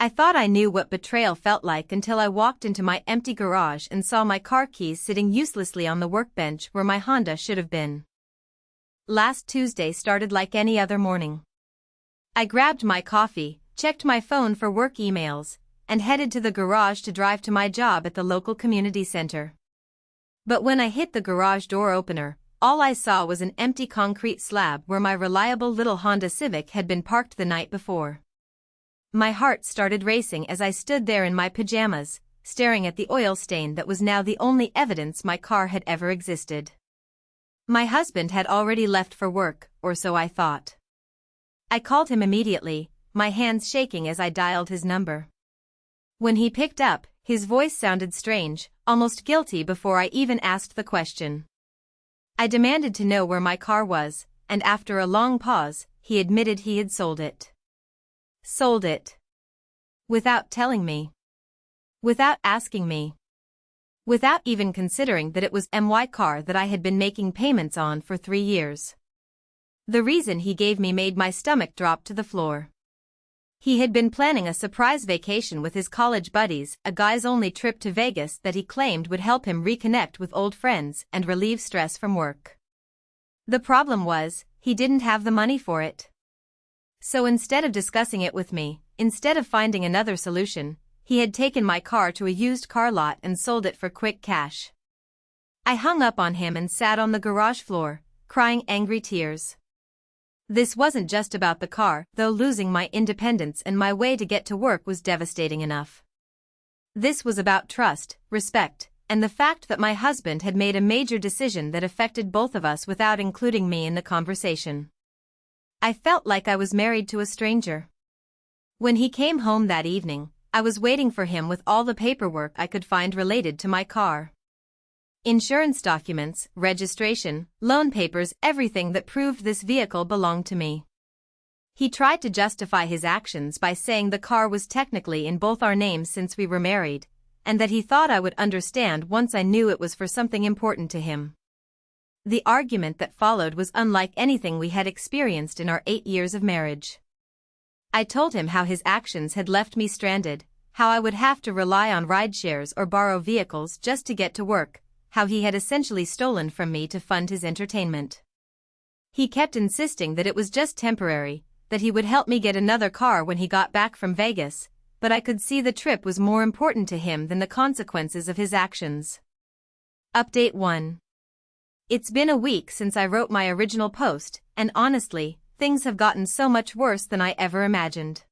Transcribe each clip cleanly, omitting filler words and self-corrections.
I thought I knew what betrayal felt like until I walked into my empty garage and saw my car keys sitting uselessly on the workbench where my Honda should have been. Last Tuesday started like any other morning. I grabbed my coffee, checked my phone for work emails, and headed to the garage to drive to my job at the local community center. But when I hit the garage door opener, all I saw was an empty concrete slab where my reliable little Honda Civic had been parked the night before. My heart started racing as I stood there in my pajamas, staring at the oil stain that was now the only evidence my car had ever existed. My husband had already left for work, or so I thought. I called him immediately, my hands shaking as I dialed his number. When he picked up, his voice sounded strange, almost guilty before I even asked the question. I demanded to know where my car was, and after a long pause, he admitted he had sold it. Sold it. Without telling me. Without asking me. Without even considering that it was my car that I had been making payments on for 3 years. The reason he gave me made my stomach drop to the floor. He had been planning a surprise vacation with his college buddies, a guys-only trip to Vegas that he claimed would help him reconnect with old friends and relieve stress from work. The problem was, he didn't have the money for it. So instead of discussing it with me, instead of finding another solution, he had taken my car to a used car lot and sold it for quick cash. I hung up on him and sat on the garage floor, crying angry tears. This wasn't just about the car, though losing my independence and my way to get to work was devastating enough. This was about trust, respect, and the fact that my husband had made a major decision that affected both of us without including me in the conversation. I felt like I was married to a stranger. When he came home that evening, I was waiting for him with all the paperwork I could find related to my car. Insurance documents, registration, loan papers, everything that proved this vehicle belonged to me. He tried to justify his actions by saying the car was technically in both our names since we were married, and that he thought I would understand once I knew it was for something important to him. The argument that followed was unlike anything we had experienced in our 8 years of marriage. I told him how his actions had left me stranded, how I would have to rely on rideshares or borrow vehicles just to get to work, how he had essentially stolen from me to fund his entertainment. He kept insisting that it was just temporary, that he would help me get another car when he got back from Vegas, but I could see the trip was more important to him than the consequences of his actions. Update 1. It's been a week since I wrote my original post, and honestly, things have gotten so much worse than I ever imagined.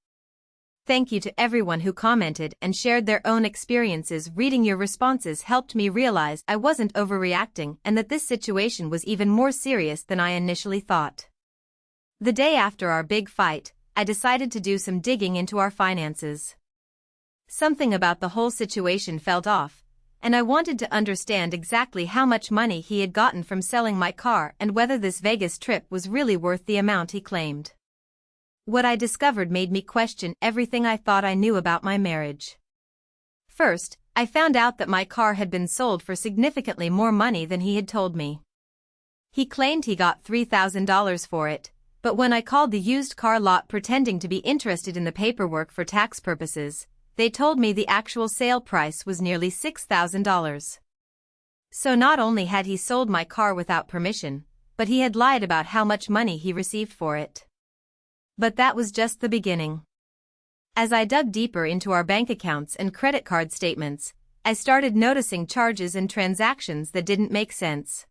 Thank you to everyone who commented and shared their own experiences. Reading your responses helped me realize I wasn't overreacting and that this situation was even more serious than I initially thought. The day after our big fight, I decided to do some digging into our finances. Something about the whole situation felt off, and I wanted to understand exactly how much money he had gotten from selling my car and whether this Vegas trip was really worth the amount he claimed. What I discovered made me question everything I thought I knew about my marriage. First, I found out that my car had been sold for significantly more money than he had told me. He claimed he got $3,000 for it, but when I called the used car lot pretending to be interested in the paperwork for tax purposes, they told me the actual sale price was nearly $6,000. So not only had he sold my car without permission, but he had lied about how much money he received for it. But that was just the beginning. As I dug deeper into our bank accounts and credit card statements, I started noticing charges and transactions that didn't make sense.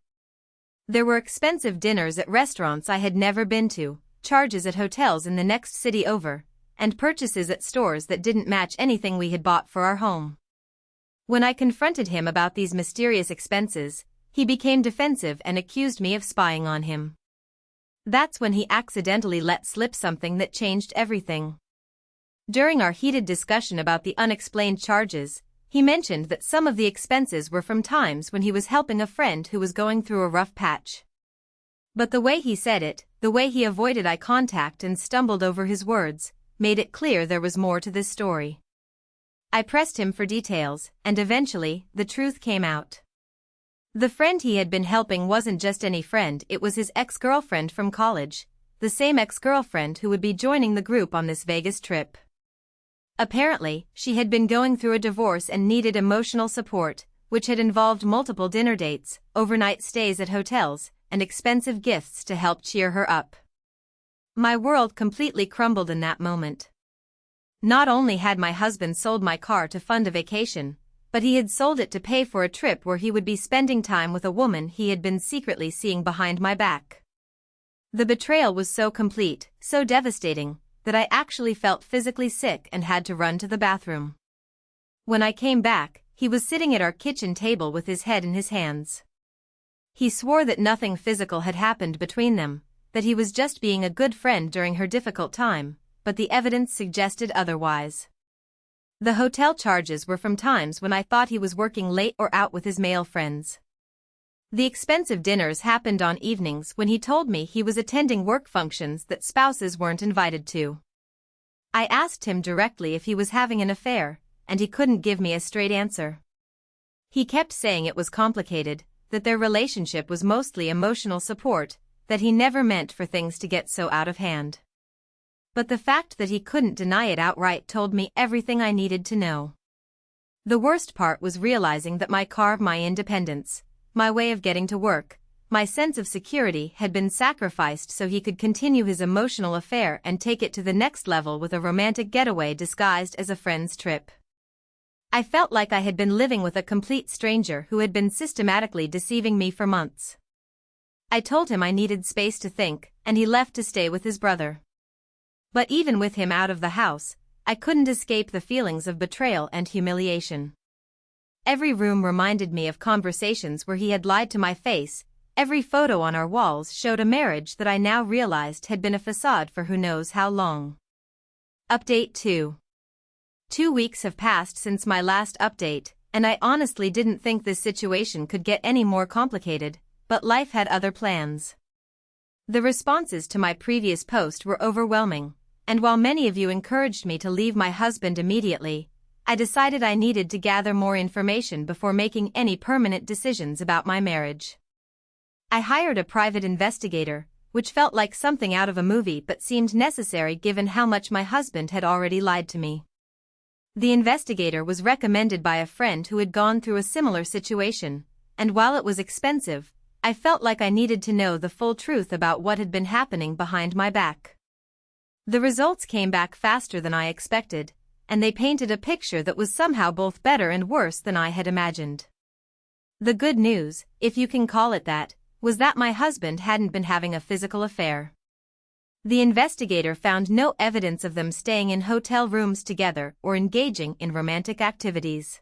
There were expensive dinners at restaurants I had never been to, charges at hotels in the next city over, and purchases at stores that didn't match anything we had bought for our home. When I confronted him about these mysterious expenses, he became defensive and accused me of spying on him. That's when he accidentally let slip something that changed everything. During our heated discussion about the unexplained charges, he mentioned that some of the expenses were from times when he was helping a friend who was going through a rough patch. But the way he said it, the way he avoided eye contact and stumbled over his words, made it clear there was more to this story. I pressed him for details, and eventually, the truth came out. The friend he had been helping wasn't just any friend, it was his ex-girlfriend from college, the same ex-girlfriend who would be joining the group on this Vegas trip. Apparently, she had been going through a divorce and needed emotional support, which had involved multiple dinner dates, overnight stays at hotels, and expensive gifts to help cheer her up. My world completely crumbled in that moment. Not only had my husband sold my car to fund a vacation, but he had sold it to pay for a trip where he would be spending time with a woman he had been secretly seeing behind my back. The betrayal was so complete, so devastating, that I actually felt physically sick and had to run to the bathroom. When I came back, he was sitting at our kitchen table with his head in his hands. He swore that nothing physical had happened between them, that he was just being a good friend during her difficult time, but the evidence suggested otherwise. The hotel charges were from times when I thought he was working late or out with his male friends. The expensive dinners happened on evenings when he told me he was attending work functions that spouses weren't invited to. I asked him directly if he was having an affair, and he couldn't give me a straight answer. He kept saying it was complicated, that their relationship was mostly emotional support, that he never meant for things to get so out of hand. But the fact that he couldn't deny it outright told me everything I needed to know. The worst part was realizing that my car, my independence, my way of getting to work, my sense of security had been sacrificed so he could continue his emotional affair and take it to the next level with a romantic getaway disguised as a friend's trip. I felt like I had been living with a complete stranger who had been systematically deceiving me for months. I told him I needed space to think, and he left to stay with his brother. But even with him out of the house, I couldn't escape the feelings of betrayal and humiliation. Every room reminded me of conversations where he had lied to my face, every photo on our walls showed a marriage that I now realized had been a facade for who knows how long. Update 2. 2 weeks have passed since my last update, and I honestly didn't think this situation could get any more complicated, but life had other plans. The responses to my previous post were overwhelming, and while many of you encouraged me to leave my husband immediately, I decided I needed to gather more information before making any permanent decisions about my marriage. I hired a private investigator, which felt like something out of a movie but seemed necessary given how much my husband had already lied to me. The investigator was recommended by a friend who had gone through a similar situation, and while it was expensive, I felt like I needed to know the full truth about what had been happening behind my back. The results came back faster than I expected, and they painted a picture that was somehow both better and worse than I had imagined. The good news, if you can call it that, was that my husband hadn't been having a physical affair. The investigator found no evidence of them staying in hotel rooms together or engaging in romantic activities.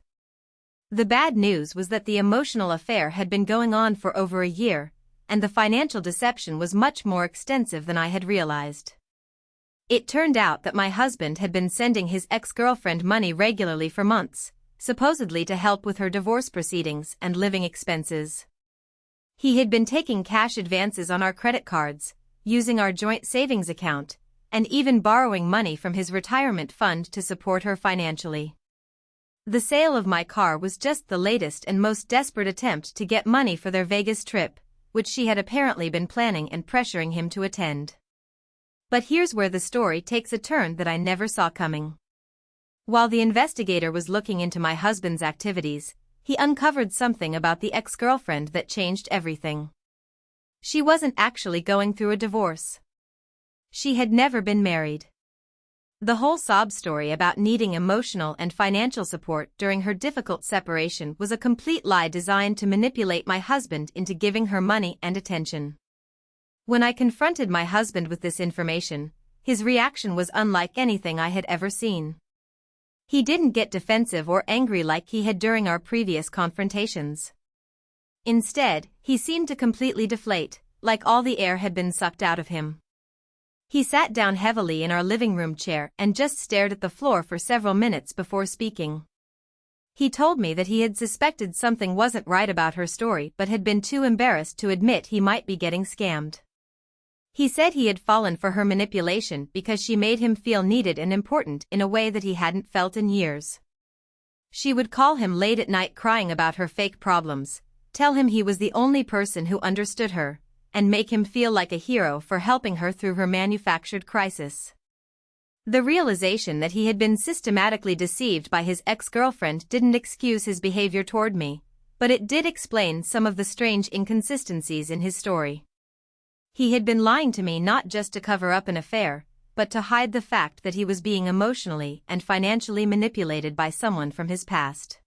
The bad news was that the emotional affair had been going on for over a year, and the financial deception was much more extensive than I had realized. It turned out that my husband had been sending his ex-girlfriend money regularly for months, supposedly to help with her divorce proceedings and living expenses. He had been taking cash advances on our credit cards, using our joint savings account, and even borrowing money from his retirement fund to support her financially. The sale of my car was just the latest and most desperate attempt to get money for their Vegas trip, which she had apparently been planning and pressuring him to attend. But here's where the story takes a turn that I never saw coming. While the investigator was looking into my husband's activities, he uncovered something about the ex-girlfriend that changed everything. She wasn't actually going through a divorce. She had never been married. The whole sob story about needing emotional and financial support during her difficult separation was a complete lie designed to manipulate my husband into giving her money and attention. When I confronted my husband with this information, his reaction was unlike anything I had ever seen. He didn't get defensive or angry like he had during our previous confrontations. Instead, he seemed to completely deflate, like all the air had been sucked out of him. He sat down heavily in our living room chair and just stared at the floor for several minutes before speaking. He told me that he had suspected something wasn't right about her story but had been too embarrassed to admit he might be getting scammed. He said he had fallen for her manipulation because she made him feel needed and important in a way that he hadn't felt in years. She would call him late at night crying about her fake problems, tell him he was the only person who understood her, and make him feel like a hero for helping her through her manufactured crisis. The realization that he had been systematically deceived by his ex-girlfriend didn't excuse his behavior toward me, but it did explain some of the strange inconsistencies in his story. He had been lying to me not just to cover up an affair, but to hide the fact that he was being emotionally and financially manipulated by someone from his past.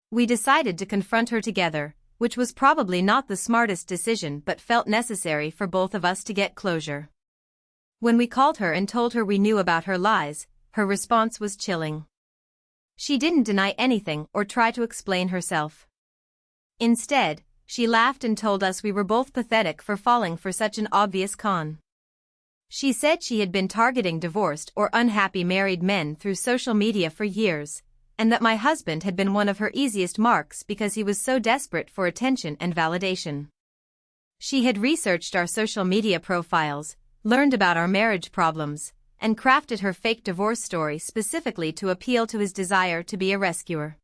We decided to confront her together, which was probably not the smartest decision but felt necessary for both of us to get closure. When we called her and told her we knew about her lies, her response was chilling. She didn't deny anything or try to explain herself. Instead, she laughed and told us we were both pathetic for falling for such an obvious con. She said she had been targeting divorced or unhappy married men through social media for years, and that my husband had been one of her easiest marks because he was so desperate for attention and validation. She had researched our social media profiles, learned about our marriage problems, and crafted her fake divorce story specifically to appeal to his desire to be a rescuer.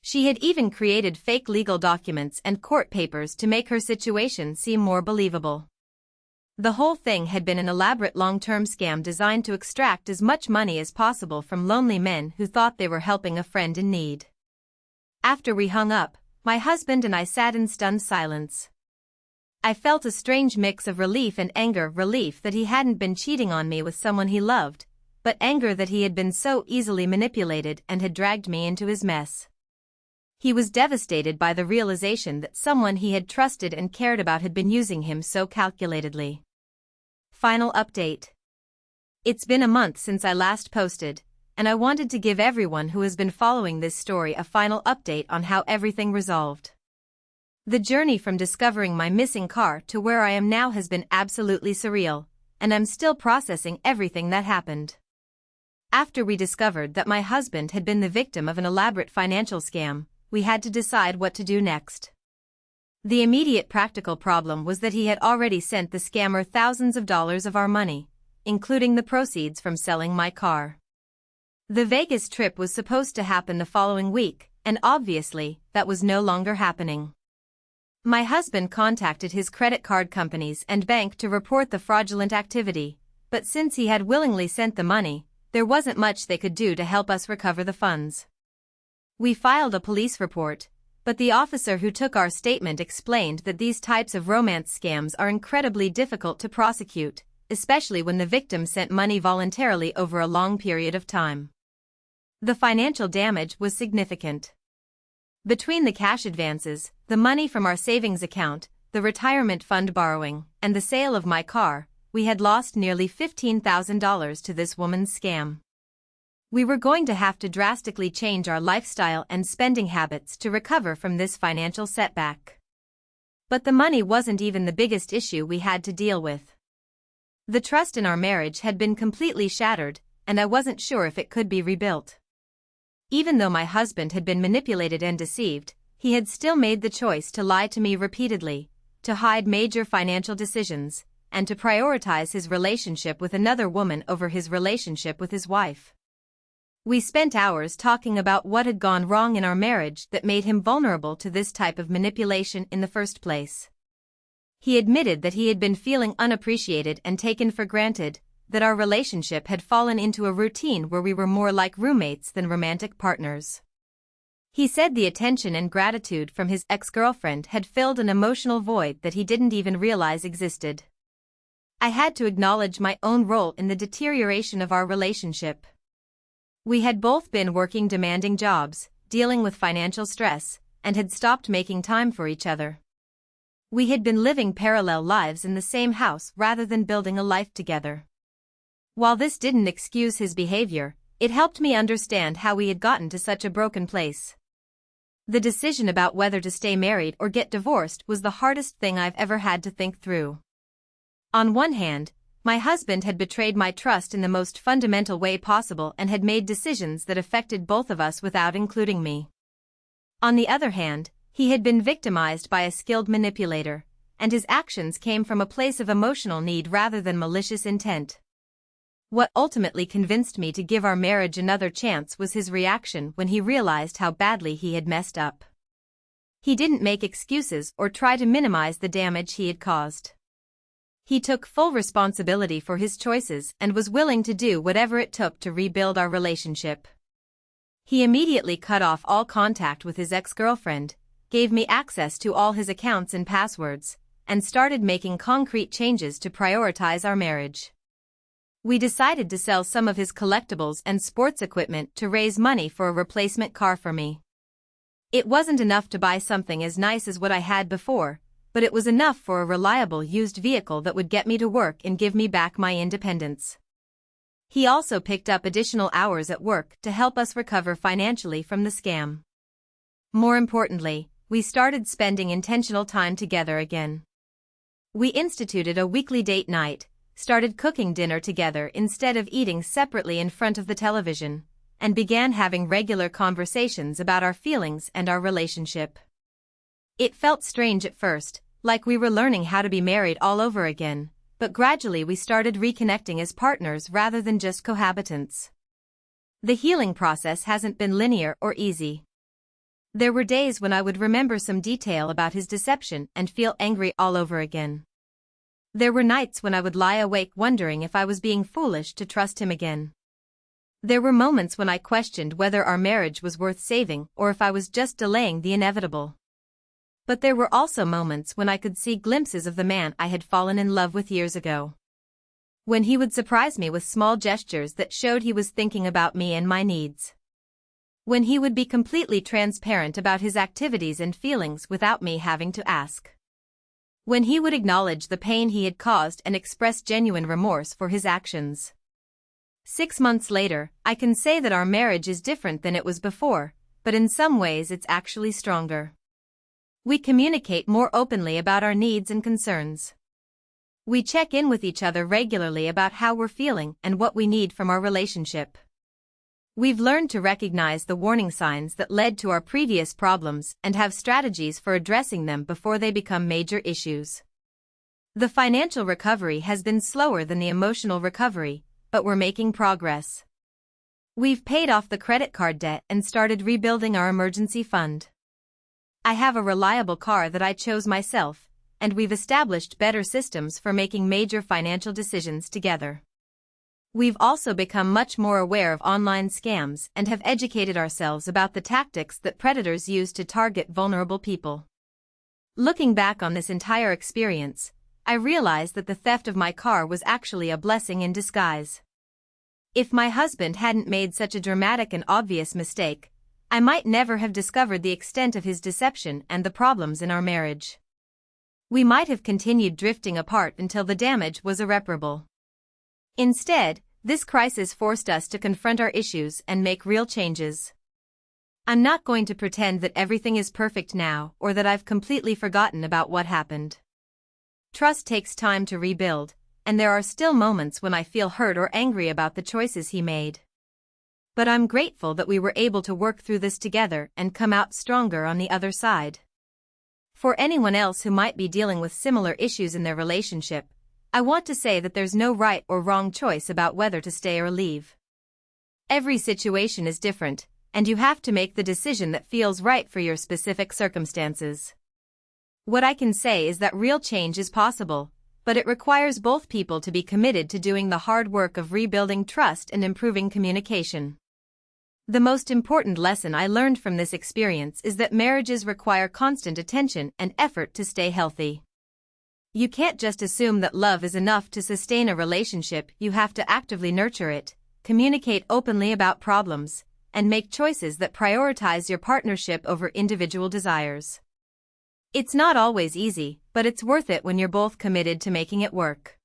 She had even created fake legal documents and court papers to make her situation seem more believable. The whole thing had been an elaborate long-term scam designed to extract as much money as possible from lonely men who thought they were helping a friend in need. After we hung up, my husband and I sat in stunned silence. I felt a strange mix of relief and anger, relief that he hadn't been cheating on me with someone he loved, but anger that he had been so easily manipulated and had dragged me into his mess. He was devastated by the realization that someone he had trusted and cared about had been using him so calculatedly. Final update. It's been a month since I last posted, and I wanted to give everyone who has been following this story a final update on how everything resolved. The journey from discovering my missing car to where I am now has been absolutely surreal, and I'm still processing everything that happened. After we discovered that my husband had been the victim of an elaborate financial scam, we had to decide what to do next. The immediate practical problem was that he had already sent the scammer thousands of dollars of our money, including the proceeds from selling my car. The Vegas trip was supposed to happen the following week, and obviously, that was no longer happening. My husband contacted his credit card companies and bank to report the fraudulent activity, but since he had willingly sent the money, there wasn't much they could do to help us recover the funds. We filed a police report, but the officer who took our statement explained that these types of romance scams are incredibly difficult to prosecute, especially when the victim sent money voluntarily over a long period of time. The financial damage was significant. Between the cash advances, the money from our savings account, the retirement fund borrowing, and the sale of my car, we had lost nearly $15,000 to this woman's scam. We were going to have to drastically change our lifestyle and spending habits to recover from this financial setback. But the money wasn't even the biggest issue we had to deal with. The trust in our marriage had been completely shattered, and I wasn't sure if it could be rebuilt. Even though my husband had been manipulated and deceived, he had still made the choice to lie to me repeatedly, to hide major financial decisions, and to prioritize his relationship with another woman over his relationship with his wife. We spent hours talking about what had gone wrong in our marriage that made him vulnerable to this type of manipulation in the first place. He admitted that he had been feeling unappreciated and taken for granted, that our relationship had fallen into a routine where we were more like roommates than romantic partners. He said the attention and gratitude from his ex-girlfriend had filled an emotional void that he didn't even realize existed. I had to acknowledge my own role in the deterioration of our relationship. We had both been working demanding jobs, dealing with financial stress, and had stopped making time for each other. We had been living parallel lives in the same house rather than building a life together. While this didn't excuse his behavior, it helped me understand how we had gotten to such a broken place. The decision about whether to stay married or get divorced was the hardest thing I've ever had to think through. On one hand, my husband had betrayed my trust in the most fundamental way possible and had made decisions that affected both of us without including me. On the other hand, he had been victimized by a skilled manipulator, and his actions came from a place of emotional need rather than malicious intent. What ultimately convinced me to give our marriage another chance was his reaction when he realized how badly he had messed up. He didn't make excuses or try to minimize the damage he had caused. He took full responsibility for his choices and was willing to do whatever it took to rebuild our relationship. He immediately cut off all contact with his ex-girlfriend, gave me access to all his accounts and passwords, and started making concrete changes to prioritize our marriage. We decided to sell some of his collectibles and sports equipment to raise money for a replacement car for me. It wasn't enough to buy something as nice as what I had before, but it was enough for a reliable used vehicle that would get me to work and give me back my independence. He also picked up additional hours at work to help us recover financially from the scam. More importantly, we started spending intentional time together again. We instituted a weekly date night, started cooking dinner together instead of eating separately in front of the television, and began having regular conversations about our feelings and our relationship. It felt strange at first, like we were learning how to be married all over again, but gradually we started reconnecting as partners rather than just cohabitants. The healing process hasn't been linear or easy. There were days when I would remember some detail about his deception and feel angry all over again. There were nights when I would lie awake wondering if I was being foolish to trust him again. There were moments when I questioned whether our marriage was worth saving or if I was just delaying the inevitable. But there were also moments when I could see glimpses of the man I had fallen in love with years ago. When he would surprise me with small gestures that showed he was thinking about me and my needs. When he would be completely transparent about his activities and feelings without me having to ask. When he would acknowledge the pain he had caused and express genuine remorse for his actions. 6 months later, I can say that our marriage is different than it was before, but in some ways it's actually stronger. We communicate more openly about our needs and concerns. We check in with each other regularly about how we're feeling and what we need from our relationship. We've learned to recognize the warning signs that led to our previous problems and have strategies for addressing them before they become major issues. The financial recovery has been slower than the emotional recovery, but we're making progress. We've paid off the credit card debt and started rebuilding our emergency fund. I have a reliable car that I chose myself, and we've established better systems for making major financial decisions together. We've also become much more aware of online scams and have educated ourselves about the tactics that predators use to target vulnerable people. Looking back on this entire experience, I realized that the theft of my car was actually a blessing in disguise. If my husband hadn't made such a dramatic and obvious mistake, I might never have discovered the extent of his deception and the problems in our marriage. We might have continued drifting apart until the damage was irreparable. Instead, this crisis forced us to confront our issues and make real changes. I'm not going to pretend that everything is perfect now or that I've completely forgotten about what happened. Trust takes time to rebuild, and there are still moments when I feel hurt or angry about the choices he made. But I'm grateful that we were able to work through this together and come out stronger on the other side. For anyone else who might be dealing with similar issues in their relationship, I want to say that there's no right or wrong choice about whether to stay or leave. Every situation is different, and you have to make the decision that feels right for your specific circumstances. What I can say is that real change is possible, but it requires both people to be committed to doing the hard work of rebuilding trust and improving communication. The most important lesson I learned from this experience is that marriages require constant attention and effort to stay healthy. You can't just assume that love is enough to sustain a relationship. You have to actively nurture it, communicate openly about problems, and make choices that prioritize your partnership over individual desires. It's not always easy, but it's worth it when you're both committed to making it work.